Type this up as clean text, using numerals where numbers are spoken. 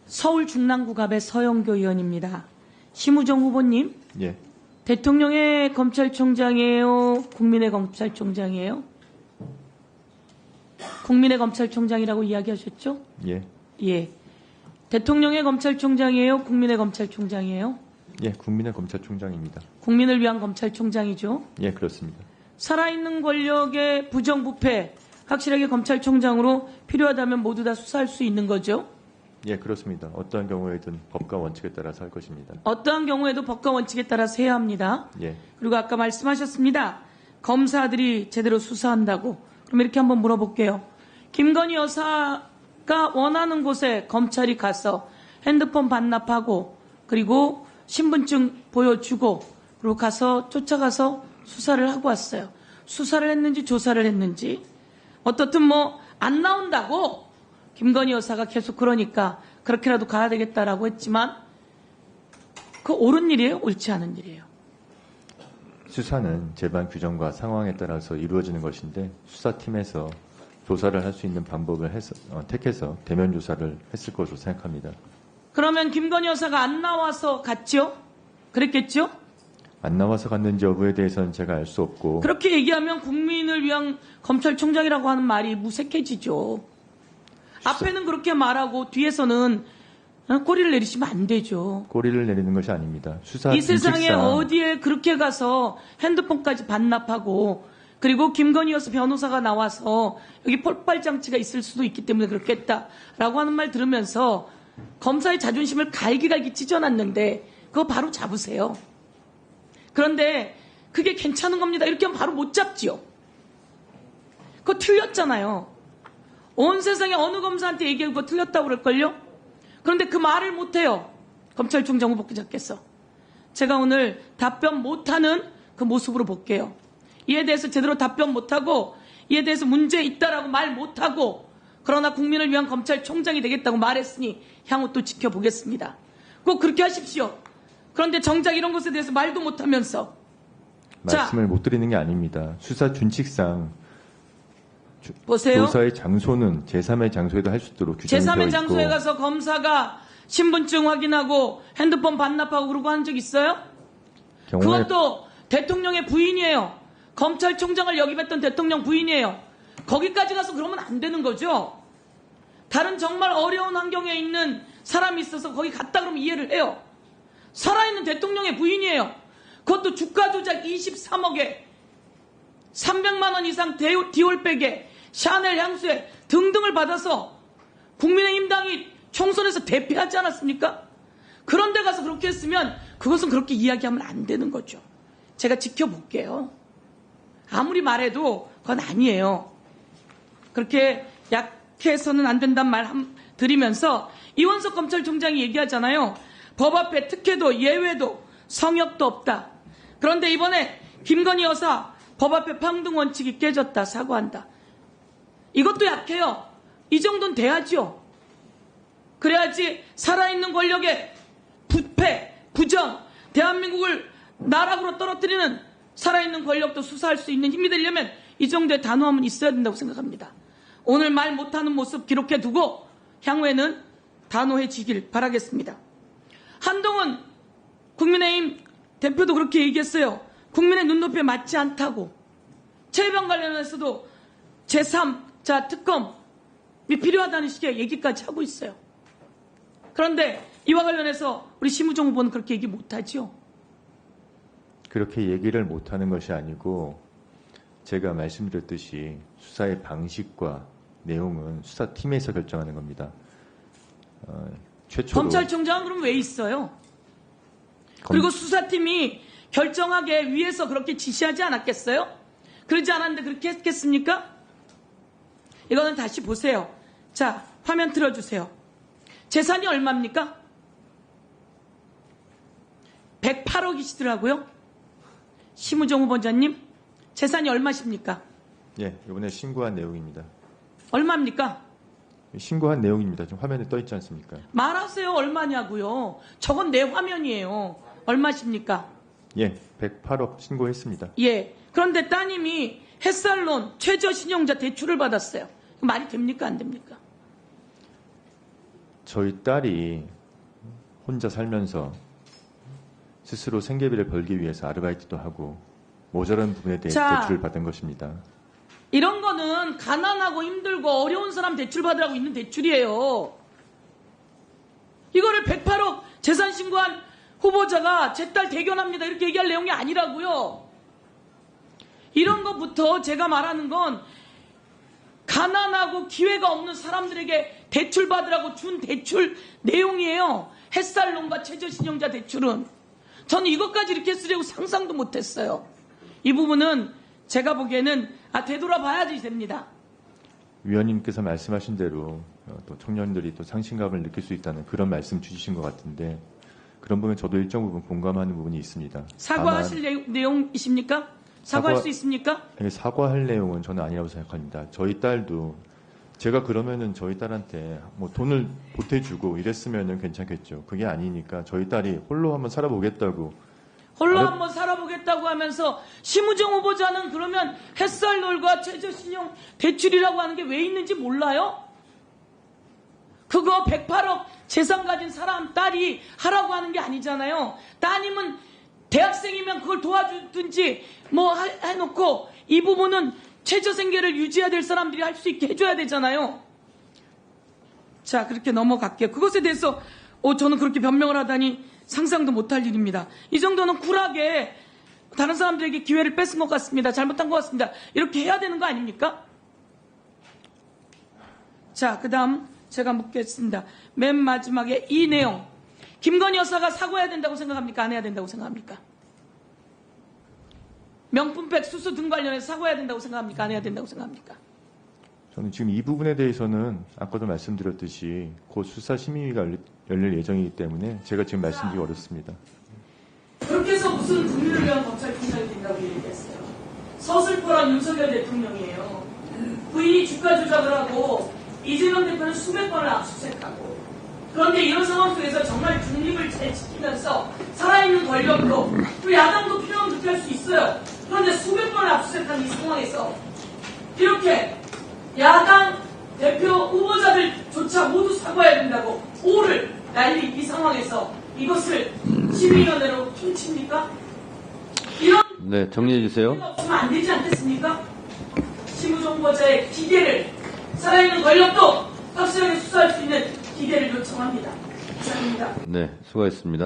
서울 중랑구갑의 서영교 의원입니다. 심우정 후보님, 예, 대통령의 검찰총장이에요? 국민의 검찰총장이에요? 국민의 검찰총장이라고 이야기하셨죠? 예, 예. 대통령의 검찰총장이에요? 국민의 검찰총장이에요? 예, 국민의 검찰총장입니다. 국민을 위한 검찰총장이죠. 예, 그렇습니다. 살아있는 권력의 부정부패, 확실하게 검찰총장으로 필요하다면 모두 다 수사할 수 있는 거죠. 예, 그렇습니다. 어떠한 경우에든 법과 원칙에 따라서 할 것입니다. 어떠한 경우에도 법과 원칙에 따라서 해야 합니다. 예, 그리고 아까 말씀하셨습니다. 검사들이 제대로 수사한다고. 그럼 이렇게 한번 물어볼게요. 김건희 여사가 원하는 곳에 검찰이 가서 핸드폰 반납하고 그리고 신분증 보여주고 그리고 가서 쫓아가서 수사를 하고 왔어요. 수사를 했는지 조사를 했는지 어떻든 뭐 안 나온다고 김건희 여사가 계속 그러니까 그렇게라도 가야 되겠다라고 했지만 그 옳은 일이에요? 옳지 않은 일이에요? 수사는 재반 규정과 상황에 따라서 이루어지는 것인데 수사팀에서 조사를 할 수 있는 방법을 택해서 대면 조사를 했을 것으로 생각합니다. 그러면 김건희 여사가 안 나와서 갔죠? 그랬겠죠? 안 나와서 갔는지 여부에 대해서는 제가 알 수 없고 그렇게 얘기하면 국민을 위한 검찰총장이라고 하는 말이 무색해지죠. 앞에는 그렇게 말하고 뒤에서는 꼬리를 내리시면 안 되죠. 꼬리를 내리는 것이 아닙니다. 수사 이 세상에 준칙상 어디에 그렇게 가서 핸드폰까지 반납하고 그리고 김건희 여사 변호사가 나와서 여기 폭발장치가 있을 수도 있기 때문에 그렇겠다라고 하는 말 들으면서 검사의 자존심을 갈기갈기 찢어놨는데 그거 바로 잡으세요. 그런데 그게 괜찮은 겁니다. 이렇게 하면 바로 못 잡지요. 그거 틀렸잖아요. 온 세상에 어느 검사한테 얘기하고 그거 틀렸다고 그럴걸요? 그런데 그 말을 못해요. 검찰총장 후보께서. 제가 오늘 답변 못하는 그 모습으로 볼게요. 이에 대해서 제대로 답변 못하고 이에 대해서 문제 있다라고 말 못하고 그러나 국민을 위한 검찰총장이 되겠다고 말했으니 향후 또 지켜보겠습니다. 꼭 그렇게 하십시오. 그런데 정작 이런 것에 대해서 말도 못하면서 말씀을 못 드리는 게 아닙니다. 수사 준칙상 보세요. 조사의 장소는 제3의 장소에도 할 수 있도록 규정이 되어 제3의 있고 장소에 가서 검사가 신분증 확인하고 핸드폰 반납하고 그러고 한 적 있어요? 그것도 대통령의 부인이에요. 검찰총장을 역임했던 대통령 부인이에요. 거기까지 가서 그러면 안 되는 거죠. 다른 정말 어려운 환경에 있는 사람이 있어서 거기 갔다 그러면 이해를 해요. 살아있는 대통령의 부인이에요. 그것도 주가 조작 23억에 300만 원 이상 디올백에 샤넬 향수에 등등을 받아서 국민의힘 당이 총선에서 대패하지 않았습니까? 그런데 가서 그렇게 했으면 그것은 그렇게 이야기하면 안 되는 거죠. 제가 지켜볼게요. 아무리 말해도 그건 아니에요. 그렇게 약해서는 안 된다는 말 드리면서 이원석 검찰총장이 얘기하잖아요. 법 앞에 특혜도 예외도 성역도 없다. 그런데 이번에 김건희 여사 법 앞에 평등 원칙이 깨졌다. 사과한다. 이것도 약해요. 이 정도는 돼야죠. 그래야지 살아있는 권력의 부패, 부정, 대한민국을 나락으로 떨어뜨리는 살아있는 권력도 수사할 수 있는 힘이 되려면 이 정도의 단호함은 있어야 된다고 생각합니다. 오늘 말 못하는 모습 기록해두고 향후에는 단호해지길 바라겠습니다. 한동훈 국민의힘 대표도 그렇게 얘기했어요. 국민의 눈높이에 맞지 않다고. 최병 관련해서도 제3자 특검이 필요하다는 식의 얘기까지 하고 있어요. 그런데 이와 관련해서 우리 심우정 후보는 그렇게 얘기 못하죠. 그렇게 얘기를 못하는 것이 아니고 제가 말씀드렸듯이 수사의 방식과 내용은 수사팀에서 결정하는 겁니다. 최초로 검찰총장은 그럼 왜 있어요? 그리고 수사팀이 결정하게 위에서 그렇게 지시하지 않았겠어요? 그러지 않았는데 그렇게 했겠습니까? 이거는 다시 보세요. 자, 화면 틀어주세요. 재산이 얼마입니까? 108억이시더라고요. 심우정 후보자님, 재산이 얼마십니까? 예, 이번에 신고한 내용입니다. 얼마입니까? 신고한 내용입니다. 지금 화면에 떠 있지 않습니까? 말하세요. 얼마냐고요. 저건 내 화면이에요. 얼마십니까? 예, 108억 신고했습니다. 예. 그런데 따님이 햇살론 최저신용자 대출을 받았어요. 말이 됩니까? 안 됩니까? 저희 딸이 혼자 살면서 스스로 생계비를 벌기 위해서 아르바이트도 하고 모자란 부분에 대해 자, 대출을 받은 것입니다. 이런 거는 가난하고 힘들고 어려운 사람 대출 받으라고 있는 대출이에요. 이거를 108억 재산 신고한 후보자가 제 딸 대견합니다 이렇게 얘기할 내용이 아니라고요. 이런 것부터 제가 말하는 건 가난하고 기회가 없는 사람들에게 대출 받으라고 준 대출 내용이에요. 햇살론과 최저신용자 대출은. 저는 이것까지 이렇게 쓰려고 상상도 못했어요. 이 부분은 제가 보기에는 되돌아봐야지 됩니다. 위원님께서 말씀하신 대로 또 청년들이 또 상실감을 느낄 수 있다는 그런 말씀 주신 것 같은데 그런 부분 저도 일정 부분 공감하는 부분이 있습니다. 사과하실 내용이십니까? 사과할 수 있습니까? 사과할 내용은 저는 아니라고 생각합니다. 저희 딸도 제가 그러면은 저희 딸한테 뭐 돈을 보태주고 이랬으면은 괜찮겠죠. 그게 아니니까 저희 딸이 홀로 한번 살아보겠다고 홀로 한번 살아보겠다고 하면서 심우정 후보자는 그러면 햇살놀과 최저신용 대출이라고 하는 게 왜 있는지 몰라요? 그거 108억 재산 가진 사람 딸이 하라고 하는 게 아니잖아요. 따님은 대학생이면 그걸 도와주든지 뭐 해놓고 이 부분은 최저생계를 유지해야 될 사람들이 할 수 있게 해줘야 되잖아요. 자, 그렇게 넘어갈게요. 그것에 대해서 저는 그렇게 변명을 하다니 상상도 못할 일입니다. 이 정도는 쿨하게 다른 사람들에게 기회를 뺏은 것 같습니다. 잘못한 것 같습니다. 이렇게 해야 되는 거 아닙니까? 자, 그 다음 제가 묻겠습니다. 맨 마지막에 이 내용. 김건희 여사가 사과해야 된다고 생각합니까? 안 해야 된다고 생각합니까? 명품백 수수 등 관련해서 사과해야 된다고 생각합니까? 안 해야 된다고 생각합니까? 저는 지금 이 부분에 대해서는 아까도 말씀드렸듯이 곧 수사심의위가 열릴 예정이기 때문에 제가 지금 말씀드리기 어렵습니다. 그렇게 해서 무슨 국민을 위한 검찰총장이 된다고 얘기했어요. 서슬퍼란 윤석열 대통령이에요. 부인이 주가 조작을 하고 이재명 대표는 수백 번을 압수수색하고 그런데 이런 상황 속에서 정말 중립을 잘 지키면서 살아있는 권력으로 또 야당도 필요하면 그렇게 할 수 있어요. 그런데 수백 번을 압수수색한 이 상황에서 이렇게 야당 대표 후보자들조차 모두 사과해야 된다고 오를 날린 이 상황에서 이것을 심의위원회로 퉁칩니까? 이런 네, 정리해 주세요. 없으면 안 되지 않겠습니까? 심우정 후보자의 기계를 살아있는 권력도 확실하게 수사할 수 있는 기계를 요청합니다. 이상입니다. 네, 수고하셨습니다.